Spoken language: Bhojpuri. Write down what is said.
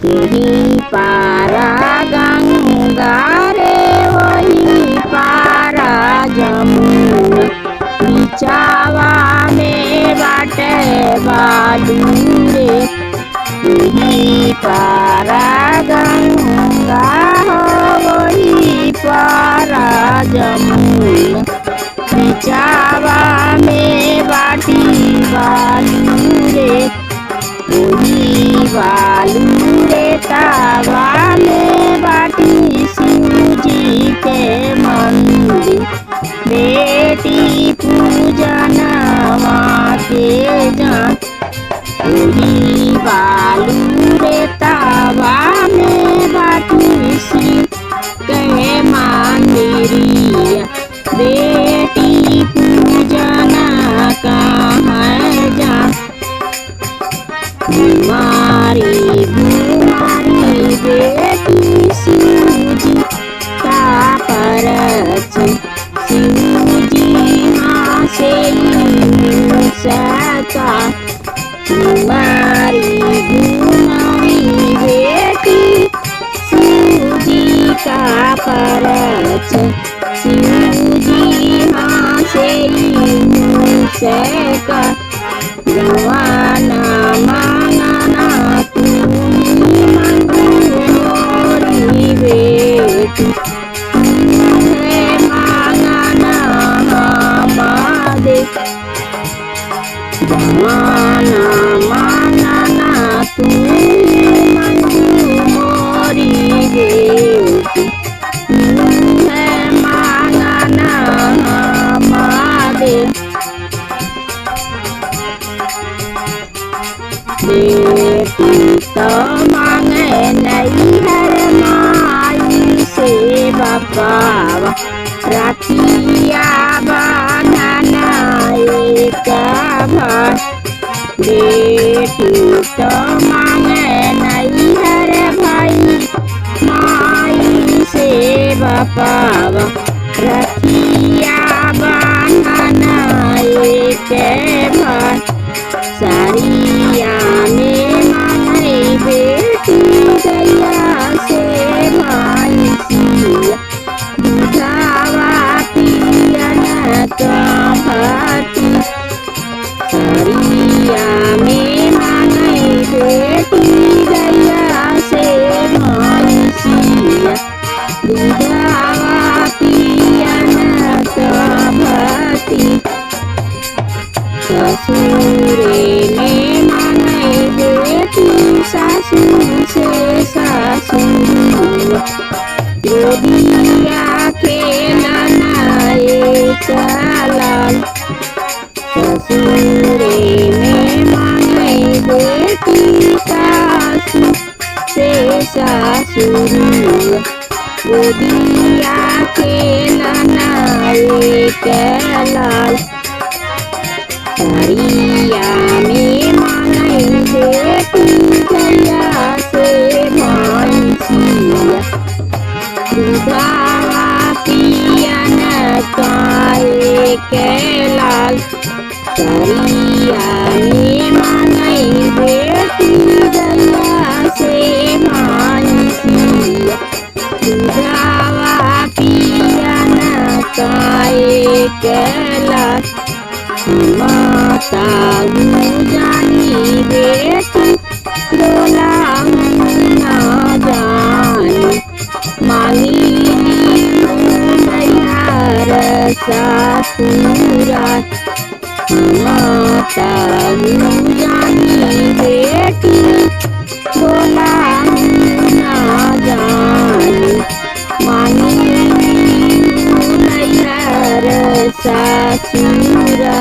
यही पारा गंगा रे वही पारा जमुना, बिचावा में बाटे बालू रे। यही पारा गंगा हो वही पारा जमुना, बिचावा में बाटी बालू रे। वही बालू रे तावा में बाटी शिव जी के मंदिर, बेटी पूजन के जान। वही बालू रे तावा में बाटी शिव के मंदिरिया, बेटी पूजन कहाँ जान। बीमारी बीमारी बेटी शिव जी का परचम, शिव जी हाँ से सका। बीमारी बीमारी बेटी शिव जी का परचम, शिव जी हाँ से सका। गवाना मांगना तुम्ही मांगू मोरी बेटी, है मांगना हमारे। गवाना मांगना तुम्ही मांगू मोरी बेटी, है मांगना हमारे। बेटी तो मांगे नहीं हर माई से बाबा, राखिया बांधना एक भाई। बेटी तो मांगे नहीं हर भाई माई से बाबा, राखिया बांधना एक भाई। सारिया में मांगे बेटी गैया से भाई सिया, दूधावा पियन भाती। सारिया में मांगे बेटी गैया से भाई सिया, दूधावा पियन भाती। ससुरे में मांगे बेटी सासू से सासुर, गोदिया खेलना एक लाल। ससुरे में मांगे बेटी सासू से सासुर, गोदिया खेलना एक लाल। सारिया में मांगे बेटी गैया से भाई सिया, दूधावा पियन के लाल। सारिया में मांगे बेटी गैया से भाई सिया, दूधावा पियन के लाल। माता जानी बेटी डोला ना जानी, मांगी नैहर ससुरा। माता जानी बेटी डोला ना जानी, मांगी नैहर ससुरा।